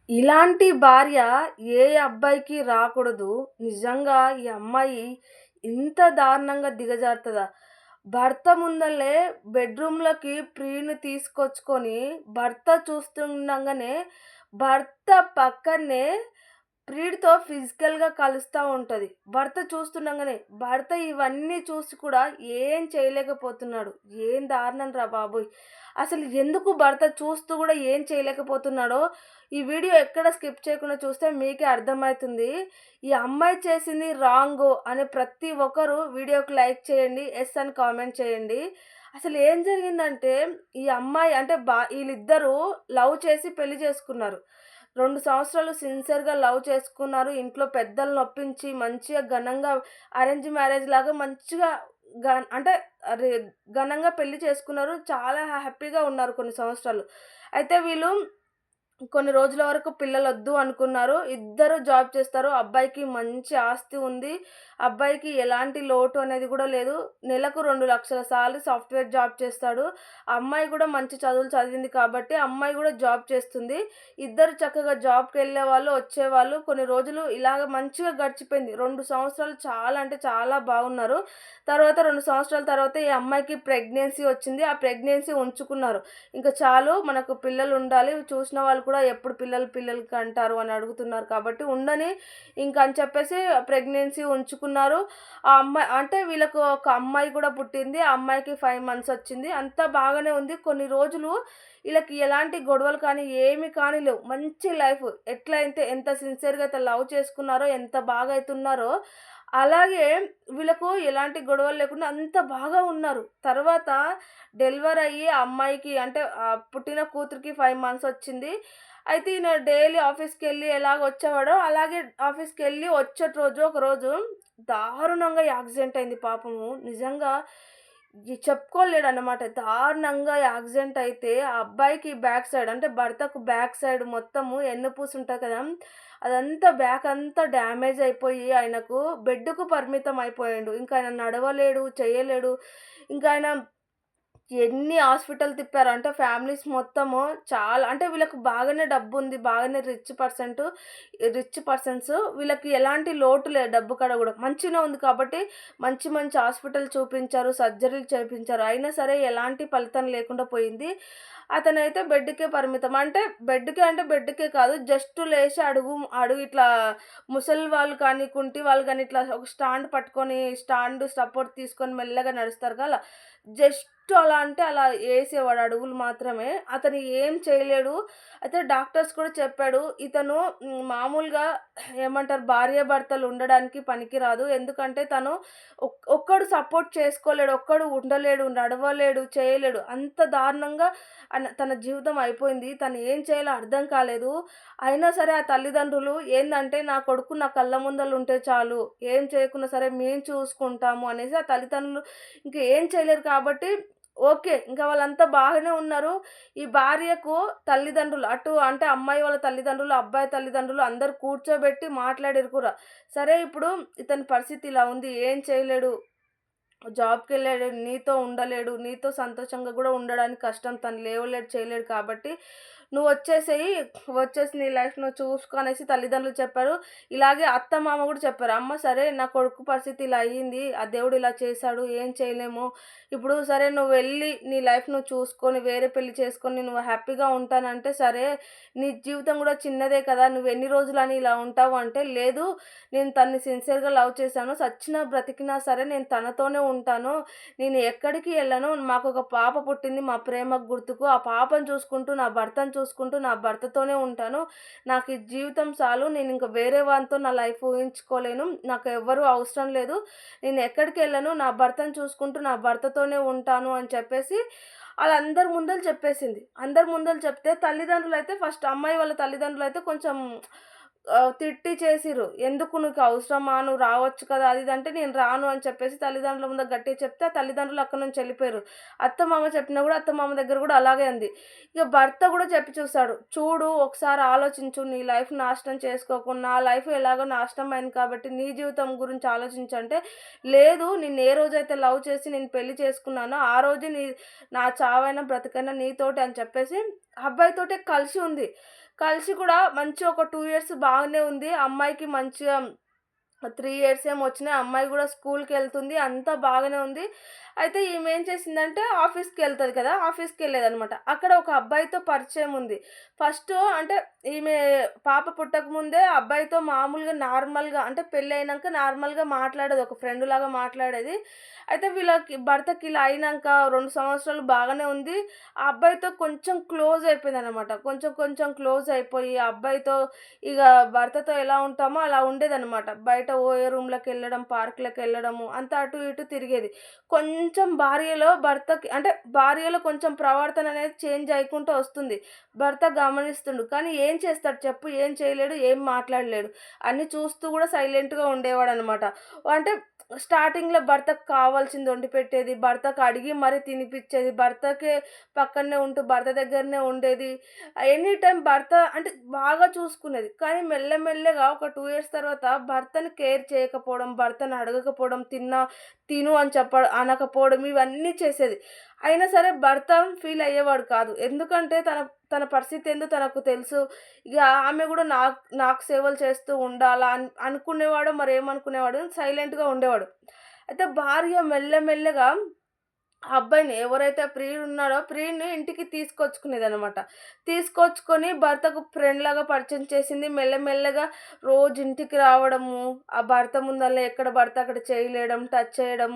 ఇలాంటి భార్య ఏ అబ్బాయికి రాకూడదు. నిజంగా ఈ అమ్మాయి ఇంత దారుణంగా దిగజారుతదా? భర్త ముందలే బెడ్‌రూమ్‌లోకి ప్రియుని తీసుకొచ్చుకొని, భర్త చూస్తుండంగానే భర్త పక్కనే ప్రియుడితో ఫిజికల్‌గా కలుస్తా ఉంటది. భర్త చూస్తుండగానే. భర్త ఇవన్నీ చూసి కూడా ఏం చేయలేకపోతున్నాడు. ఏం దారుణం రా బాబోయ్! అసలు ఎందుకు భర్త చూస్తూ గూడా ఏం చేయలేకపోతున్నాడో, ఈ వీడియో ఎక్కడ స్కిప్ చేయకుండా చూస్తే మీకే అర్థమైతుంది. ఈ అమ్మాయి చేసింది రాంగు అని ప్రతి ఒక్కరు వీడియోకి లైక్ చేయండి. యెస్ అని కామెంట్ చేయండి. అసలు ఏం జరిగిందంటే, ఈ అమ్మాయి అంటే ఈళ్ళిద్దరూ లవ్ చేసి పెళ్లి చేసుకున్నారు. 2 సంవత్సరాలు సిన్సియర్‌గా లవ్ చేసుకున్నారు. ఇంట్లో పెద్దలని ఒప్పించి మంచిగా ఘనంగా అరేంజ్ మ్యారేజ్ లాగా మంచిగా అంటే అరే ఘనంగా పెళ్లి చేసుకున్నారు. చాలా హ్యాపీగా ఉన్నారు కొన్ని సంవత్సరాలు. అయితే వీళ్ళు కొన్ని రోజుల వరకు పిల్లలొద్దు అనుకున్నారు. ఇద్దరు జాబ్ చేస్తారు. అబ్బాయికి మంచి ఆస్తి ఉంది. అబ్బాయికి ఎలాంటి లోటు అనేది గూడా లేదు. నెలకు 2,00,000 సాలరీ సాఫ్ట్‌వేర్ జాబ్ చేస్తాడు. అమ్మాయి గూడా మంచి చదువులు చదివింది కాబట్టి అమ్మాయి గూడా జాబ్ చేస్తుంది. ఇద్దరు చక్కగా జాబ్‌కెళ్ళేవాళ్ళు, వచ్చేవాళ్ళు. కొన్ని రోజులు ఇలాగ మంచిగా గడిచిపోయింది. 2 సంవత్సరాలు చాలా అంటే చాలా బాగున్నారు. తర్వాత 2 సంవత్సరాల తర్వాత ఈ అమ్మాయికి ప్రెగ్నెన్సీ వచ్చింది. ఆ ప్రెగ్నెన్సీ ఉంచుకున్నారు. ఇంక చాలు మనకు పిల్లలుండాలి. చూసిన వాళ్ళు కూడా ఎప్పుడు పిల్లలు కంటారు అని అడుగుతున్నారు కాబట్టి ఉండని ఇంక అని చెప్పేసి ప్రెగ్నెన్సీ ఉంచుకున్నారు. ఆ అమ్మాయి అంటే వీళ్ళకు ఒక అమ్మాయి కూడా పుట్టింది. ఆ అమ్మాయికి 5 మంత్స్ వచ్చింది. అంతా బాగానే ఉంది. కొన్ని రోజులు ఈళ్ళకి ఎలాంటి గొడవలు కానీ, ఏమి కానీ లేవు. మంచి లైఫ్. ఎట్లా అయితే ఎంత సిన్సియర్‌గా అయితే లవ్ చేసుకున్నారో, ఎంత బాగా అయితే ఉన్నారో, అలాగే వీళ్ళకు ఎలాంటి గొడవలు లేకుండా అంత బాగా ఉన్నారు. తర్వాత డెలివరీ అయ్యి ఆ అమ్మాయికి అంటే పుట్టిన కూతురికి 5 మంత్స్ వచ్చింది. అయితే ఈయన డైలీ ఆఫీస్‌కెళ్ళి ఎలాగ వచ్చేవాడో, అలాగే ఆఫీస్‌కెళ్ళి వచ్చేటి రోజు ఒకరోజు దారుణంగా యాక్సిడెంట్ అయింది పాపము. నిజంగా చెప్పుకోలేడన్నమాట. దారుణంగా యాక్సిడెంట్ అయితే ఆ అబ్బాయికి బ్యాక్ సైడ్ అంటే భర్తకు బ్యాక్ సైడ్ మొత్తము ఎన్నుపూస ఉంటది కదా! అదంతా బ్యాక్ అంతా డ్యామేజ్ అయిపోయి ఆయనకు బెడ్‌కు పరిమితం అయిపోయిండు. ఇంకా ఆయన నడవలేడు, చేయలేడు. ఇంకా ఆయన ఎన్ని హాస్పిటల్ తిప్పారో అంటే ఫ్యామిలీస్ మొత్తము చాలా అంటే వీళ్ళకి బాగానే డబ్బుంది. బాగానే రిచ్ పర్సన్స్ వీళ్ళకి ఎలాంటి లోటు లేదు డబ్బు కాడ గూడా. మంచిగానే ఉంది కాబట్టి మంచి మంచి హాస్పిటల్ చూపించారు. సర్జరీలు చేపించారు. అయినా సరే ఎలాంటి ఫలితం లేకుండా పోయింది. అతనైతే బెడ్‌కే పరిమితం. అంటే బెడ్‌కే కాదు జస్ట్ లేసి అడుగు ఇట్లా ముసలి వాళ్ళు కానీ, కుంటి వాళ్ళు కానీ ఇట్లా ఒక స్టాండ్ పట్టుకొని స్టాండ్ సపోర్ట్ తీసుకొని మెల్లగా నడుస్తారు కదా! అలా జస్ట్ అలా అంటే అలా ఏసేవాడు అడుగులు మాత్రమే. అతను ఏం చేయలేడు. అయితే డాక్టర్స్ కూడా చెప్పాడు. ఇతను మామూలుగా ఏమంటారు భార్యాభర్తలు ఉండడానికి పనికిరాదు. ఎందుకంటే తను ఒక్కడు సపోర్ట్ చేసుకోలేడు. ఒక్కడు ఉండలేడు, నడవలేడు, చేయలేడు. అంత దారుణంగా తన జీవితం అయిపోయింది. తను ఏం చేయాలో అర్థం కాలేదు. అయినా సరే ఆ తల్లిదండ్రులు ఏందంటే నా కొడుకు నా కళ్ళ ముందల ఉంటే చాలు. ఏం చేయకున్నా సరే మేము చూసుకుంటాము అనేసి ఆ తల్లిదండ్రులు ఇంక ఏం చేయలేరు కాబట్టి ఓకే. ఇంకా వాళ్ళంతా బాగానే ఉన్నారు. ఈ భార్యకు తల్లిదండ్రులు అటు అంటే అమ్మాయి వాళ్ళ తల్లిదండ్రులు, అబ్బాయి తల్లిదండ్రులు అందరూ కూర్చోబెట్టి మాట్లాడిర్రు కూడా. సరే ఇప్పుడు ఇతని పరిస్థితి ఇలా ఉంది. ఏం చేయలేడు. జాబ్‌కెళ్ళాడు. నీతో ఉండలేడు. నీతో సంతోషంగా గూడా ఉండడానికి కష్టం. తను లేవలేడు, చేయలేడు కాబట్టి నువ్వొచ్చేసేయి. వచ్చేసి నీ లైఫ్ నువ్వు చూసుకో అనేసి తల్లిదండ్రులు చెప్పారు. ఇలాగే అత్త, మామ గూడా చెప్పారు. అమ్మ సరే నా కొడుకు పరిస్థితి ఇలా అయ్యింది. ఆ దేవుడు ఇలా చేశాడు. ఏం చేయలేము. ఇప్పుడు సరే నువ్వెళ్ళి నీ లైఫ్ నువ్వు చూసుకొని వేరే పెళ్లి చేసుకొని నువ్వు హ్యాపీగా ఉంటానంటే సరే. నీ జీవితం గూడా చిన్నదే కదా! నువ్వెన్ని రోజులని ఇలా ఉంటావు అంటే, లేదు నేను తనని సిన్సియర్‌గా లవ్ చేశాను. సచ్చినా బ్రతికినా సరే నేను తనతోనే ఉంటాను. నేను ఎక్కడికి ఎళ్ళను. మాకొక పాప పుట్టింది మా ప్రేమకు గుర్తుకు. ఆ పాపను చూసుకుంటూ, నా భర్తను చూసుకుంటూ, నా భర్తతోనే ఉంటాను. నాకు ఈ జీవితం చాలు. నేనింక వేరే వానితో నా లైఫ్ ఊహించుకోలేను. నాకు ఎవ్వరు అవసరం లేదు. నేను ఎక్కడికెళ్ళను. నా భర్తను చూసుకుంటూ, నా భర్తతోనే ఉంటాను అని చెప్పేసి ఆళ్ళందరి ముందల చెప్పేసింది. అందరి ముందల చెప్తే తల్లిదండ్రులైతే ఫస్ట్ అమ్మాయి వాళ్ళ తల్లిదండ్రులైతే కొంచెం తిట్టి చేసిర్రు. "ఎందుకు నీకు అవసరమా? నువ్వు రావచ్చు కదా!" అది ఇది అంటే, "నేను రాను" అని చెప్పేసి తల్లిదండ్రుల ముందర గట్టిగా చెప్తే, ఆ తల్లిదండ్రులు అక్కడి నుంచి ఎళ్ళిపోయారు. అత్తమామ చెప్పినా గూడా అత్తమామ దగ్గర గూడా అలాగే అంది. ఇక భర్త గూడా చెప్పి చూసాడు. "చూడు ఒకసారి ఆలోచించు. నీ లైఫ్ నాశనం చేసుకోకు. నా లైఫ్ ఎలాగో నాశనం అయింది కాబట్టి నీ జీవితం గురించి ఆలోచించు" అంటే, "లేదు నిన్ను ఏ రోజైతే లవ్ చేసి నేను పెళ్లి చేసుకున్నానో ఆ రోజే నా చావైనా బ్రతికైనా నీతోటే" అని చెప్పేసి అబ్బాయితోటే కలిసి ఉంది. కలిసి కూడా మంచిగా ఒక 2 ఇయర్స్ బాగానే ఉంది. అమ్మాయికి మంచిగా 3 ఇయర్స్ ఏమో వచ్చినాయి. అమ్మాయి గూడా స్కూల్‌కెళ్తుంది. అంతా బాగానే ఉంది. అయితే ఈమె ఏం చేసిందంటే ఆఫీస్‌కెళ్తది కదా! ఆఫీస్‌కెళ్ళేదనమాట. అక్కడ ఒక అబ్బాయితో పరిచయం ఉంది. అంటే ఈమె పాప పుట్టకముందే ఆ అబ్బాయితో మామూలుగా నార్మల్‌గా అంటే పెళ్లయినంక నార్మల్‌గా మాట్లాడేది. ఒక ఫ్రెండ్‌లాగా మాట్లాడేది. అయితే వీళ్ళకి భర్తకి ఇలా అయినంక 2 సంవత్సరాలు బాగానే ఉంది. ఆ అబ్బాయితో కొంచెం క్లోజ్ అయిపోయిందనమాట. కొంచెం కొంచెం క్లోజ్ అయిపోయి ఆ అబ్బాయితో ఇగ భర్తతో ఎలా ఉంటామో అలా ఉండేదనమాట. బయట ఓయే రూమ్‌లకెళ్ళడం, పార్క్‌లకెళ్ళడము అంతా అటు ఇటు తిరిగేది. కొంచెం భార్యలో కొంచెం ప్రవర్తన అనేది చేంజ్ అయ్యకుంటూ వస్తుంది. భర్త గమనిస్తుండు. కానీ ఏం చేస్తాడు చెప్పు? ఏం చేయలేడు, ఏం మాట్లాడలేడు. అన్నీ చూస్తూ గూడా సైలెంట్‌గా ఉండేవాడనమాట. అంటే స్టార్టింగ్‌లో భర్తకు కావాల్సింది వండిపెట్టేది. భర్తకు అడిగి మరీ తినిపిచ్చేది. భర్తకే పక్కనే ఉంటూ భర్త దగ్గరనే ఉండేది. ఎనీ టైమ్ భర్త అంటే బాగా చూసుకునేది. కానీ మెల్లమెల్లగా ఒక 2 ఇయర్స్ తర్వాత భర్తని కేర్ చేయకపోవడం, భర్తని అడగకపోవడం, తిను అని అనకపోవడం ఇవన్నీ చేసేది. అయినా సరే భర్త ఫీల్ అయ్యేవాడు కాదు. ఎందుకంటే తన తన పరిస్థితి ఏందో తనకు తెలుసు. ఇగ ఆమె గూడా నాకు సేవలు చేస్తూ ఉండాలా అనుకునేవాడో మరేమనుకునేవాడో సైలెంట్‌గా ఉండేవాడు. అయితే భార్య మెల్లమెల్లగా ఆ అబ్బాయిని ఎవరైతే ప్రియుడున్నాడో ప్రియుడిని ఇంటికి తీసుకొచ్చుకునేదనమాట. తీసుకొచ్చుకొని భర్తకు ఫ్రెండ్‌లాగా పరిచయం చేసింది. మెల్లమెల్లగా రోజు ఇంటికి రావడము, ఆ భర్త ముందలనే ఎక్కడ పడితే అక్కడ చేయలేయడం, టచ్ చేయడం,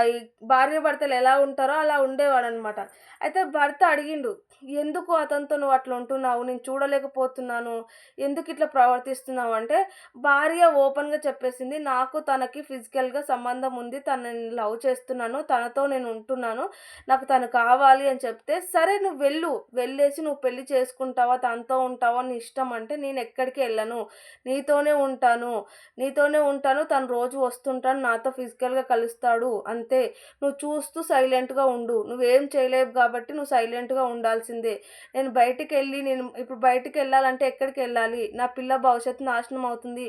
ఈ భార్యాభర్తలు ఎలా ఉంటారో అలా ఉండేవాడనమాట. అయితే భర్త అడిగిండు, "ఎందుకు అతనితో నువ్వు అట్లా ఉంటున్నావు? నేను చూడలేకపోతున్నాను. ఎందుకిట్లా ప్రవర్తిస్తున్నావు?" అంటే భార్య ఓపెన్‌గా చెప్పేసింది, "నాకు తనకి ఫిజికల్‌గా సంబంధం ఉంది. తనని లవ్ చేస్తున్నాను. తనతో నేను ఉంటున్నాను. నాకు తను కావాలి" అని చెప్తే, "సరే నువ్వు వెళ్ళు. వెళ్ళేసి నువ్వు పెళ్లి చేసుకుంటావా? తనతో ఉంటావా? నీ ఇష్టం" అంటే, "నేనెక్కడికి ఎళ్ళను. నీతోనే ఉంటాను. నీతోనే ఉంటాను. తను రోజు వస్తుంటాడు. నాతో ఫిజికల్‌గా కలుస్తాడు. అంతే. నువ్వు చూస్తూ సైలెంట్‌గా ఉండు. నువ్వేం చేయలేవు కాబట్టి నువ్వు సైలెంట్‌గా ఉండాల్సిందే. నేను ఇప్పుడు బయటికెళ్ళాలంటే ఎక్కడికెళ్ళాలి? నా పిల్ల భవిష్యత్తు నాశనం అవుతుంది.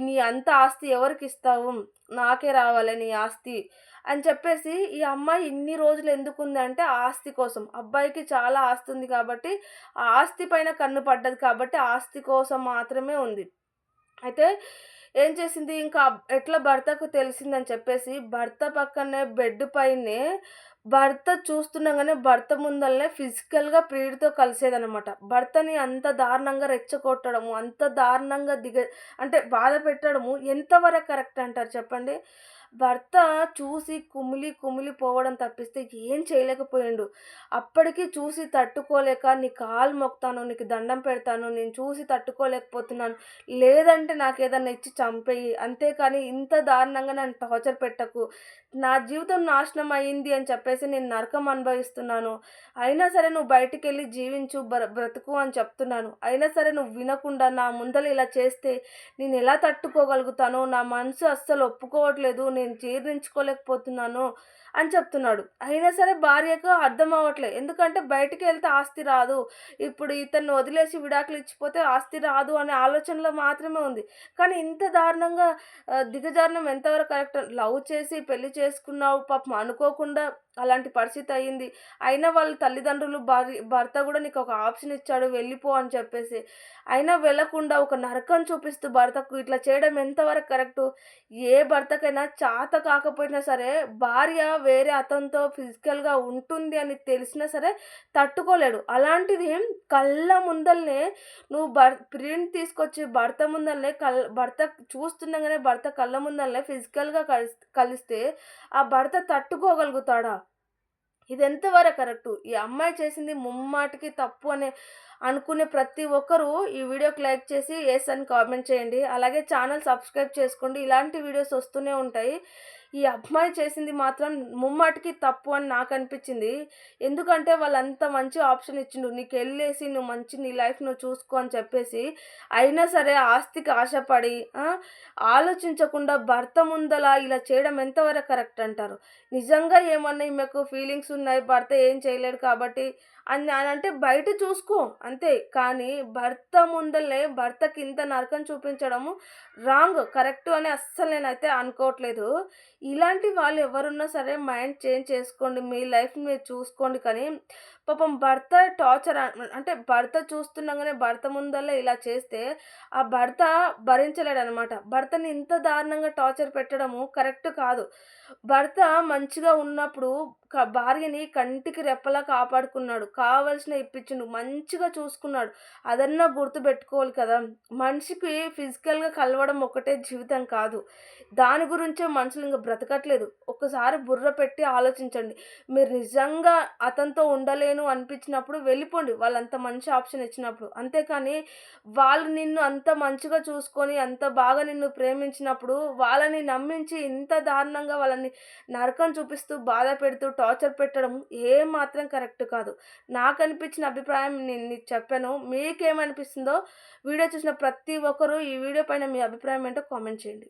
నీ అంత ఆస్తి ఎవరికిస్తావు? నాకే రావాలి నీ ఆస్తి" అని చెప్పేసి ఈ అమ్మాయి ఇన్ని రోజులు ఎందుకుందంటే ఆస్తి కోసం. అబ్బాయికి చాలా ఆస్తి ఉంది కాబట్టి, ఆ ఆస్తి పైన కన్ను పడ్డది కాబట్టి ఆస్తి కోసం మాత్రమే ఉంది. అయితే ఏం చేసింది ఇంకా ఎట్లా భర్తకు తెలిసిందని చెప్పేసి భర్త పక్కనే బెడ్ పైనే భర్త చూస్తుండగానే భర్త ముందలనే ఫిజికల్‌గా ప్రియుడితో కలిసేదనమాట. భర్తని అంత దారుణంగా రెచ్చగొట్టడము, అంత దారుణంగా అంటే బాధ పెట్టడము ఎంతవరకు కరెక్ట్ అంటారు చెప్పండి? భర్త చూసి కుమిలి కుమిలి పోవడం తప్పిస్తే ఏం చేయలేకపోయిండు. అప్పటికి చూసి తట్టుకోలేక నీ కాలు మొక్కుతాను, నీకు దండం పెడతాను, నేను చూసి తట్టుకోలేకపోతున్నాను. లేదంటే నాకేదన్నా ఇచ్చి చంపేయి. అంతేకాని ఇంత దారుణంగా నన్ను టార్చర్ పెట్టకు. నా జీవితం నాశనం అయింది అని చెప్పేసి నేను నరకం అనుభవిస్తున్నాను. అయినా సరే నువ్వు బయటికెళ్ళి జీవించు, బ్రతుకు అని చెప్తున్నాను. అయినా సరే నువ్వు వినకుండా నా ముందల ఇలా చేస్తే నేనెలా తట్టుకోగలుగుతాను? నా మనసు అస్సలు ఒప్పుకోవట్లేదు. నేను జీర్ణించుకోలేకపోతున్నాను అని చెప్తున్నాడు. అయినా సరే భార్యకు అర్థం అవ్వట్లే. ఎందుకంటే బయటికెళ్తే ఆస్తి రాదు. ఇప్పుడు ఇతన్ని వదిలేసి విడాకులు ఇచ్చిపోతే ఆస్తి రాదు అనే ఆలోచనలో మాత్రమే ఉంది. కానీ ఇంత దారుణంగా దిగజారడం ఎంతవరకు కరెక్ట్? లవ్ చేసి పెళ్లి చేసుకున్నావు. పాపం అనుకోకుండా అలాంటి పరిస్థితి అయింది. అయినా వాళ్ళ తల్లిదండ్రులు, భర్త గూడా నీకొక ఆప్షన్ ఇచ్చాడు వెళ్ళిపో అని చెప్పేసి. అయినా వెళ్ళకుండా ఒక నరకం చూపిస్తూ భర్తకు ఇట్లా చేయడం ఎంతవరకు కరెక్టు? ఏ భర్తకైనా చాత కాకపోయినా సరే భార్య వేరే అతనితో ఫిజికల్‌గా ఉంటుంది అని తెలిసినా సరే తట్టుకోలేడు. అలాంటిది కళ్ళ ముందలనే నువ్వు ప్రియుడిని తీసుకొచ్చి భర్త ముందలనే భర్త చూస్తుండగానే భర్త కళ్ళ ముందలనే ఫిజికల్‌గా కలిస్తే ఆ భర్త తట్టుకోగలుగుతాడా? ఇదెంత వరకు కరెక్టు. ఈ అమ్మాయి చేసింది ముమ్మాటికి తప్పు అనుకునే ప్రతి ఒక్కరు ఈ వీడియోకి లైక్ చేసి యెస్ అని కామెంట్ చేయండి. అలాగే ఛానల్ సబ్స్క్రైబ్ చేసుకోండి. ఇలాంటి వీడియోస్ వస్తూనే ఉంటాయి. ఈ అమ్మాయి చేసింది మాత్రం ముమ్మాటికి తప్పు అని నాకనిపిచ్చింది. ఎందుకంటే వాళ్ళంత మంచి ఆప్షన్ ఇచ్చిండు. నీకెళ్ళేసి నువ్వు నీ లైఫ్ నువ్వు చూసుకో అని చెప్పేసి, అయినా సరే ఆస్తికి ఆశపడి ఆలోచించకుండా భర్త ముందల ఇలా చేయడం ఎంతవరకు కరెక్ట్ అంటారు? నిజంగా ఏమన్నా ఈమెకు ఫీలింగ్స్ ఉన్నాయి, భర్త ఏం చేయలేడు కాబట్టి అనంటే బయట చూసుకో అంతే. కానీ భర్త ముందలే భర్తకి ఇంత నరకం చూపించడము కరెక్టు అని అస్సలు నేనైతే అనుకోవట్లేదు. ఇలాంటి వాళ్ళు ఎవరున్నా సరే మైండ్ చేంజ్ చేసుకోండి. మీ లైఫ్‌ని మీరు చూసుకోండి. కానీ పాపం భర్త టార్చర్ అంటే భర్త చూస్తుండగానే భర్త ముందలే ఇలా చేస్తే, ఆ భర్త భరించలేడనమాట. భర్తని ఇంత దారుణంగా టార్చర్ పెట్టడము కరెక్ట్ కాదు. భర్త మంచిగా ఉన్నప్పుడు భార్యని కంటికి రెప్పలా కాపాడుకున్నాడు. కావాల్సినయి ఇప్పించిండు. మంచిగా చూసుకున్నాడు. అదన్నా గుర్తుబెట్టుకోవాలి కదా! మనిషికి ఫిజికల్‌గా కలవడం ఒక్కటే జీవితం కాదు. దాని గురించే మనుషులు ఇంక బ్రతకట్లేదు. ఒక్కసారి బుర్ర పెట్టి ఆలోచించండి. మీరు నిజంగా అతనితో ఉండలేను అనిపించినప్పుడు వెళ్ళిపోండి. వాళ్ళంత మంచి ఆప్షన్ ఇచ్చినప్పుడు. అంతేకానీ వాళ్ళు నిన్ను అంత మంచిగా చూసుకొని, అంత బాగా నిన్ను ప్రేమించినప్పుడు వాళ్ళని నమ్మించి ఇంత దారుణంగా వాళ్ళని నరకం చూపిస్తూ, బాధ పెడుతూ, టార్చర్ పెట్టడం ఏమాత్రం కరెక్ట్ కాదు. నాకనిపించిన అభిప్రాయం నేను నీకు చెప్పాను. మీకేమనిపిస్తుందో వీడియో చూసిన ప్రతి ఒక్కరు ఈ వీడియో పైన మీ అభిప్రాయం ఏంటో కామెంట్ చేయండి.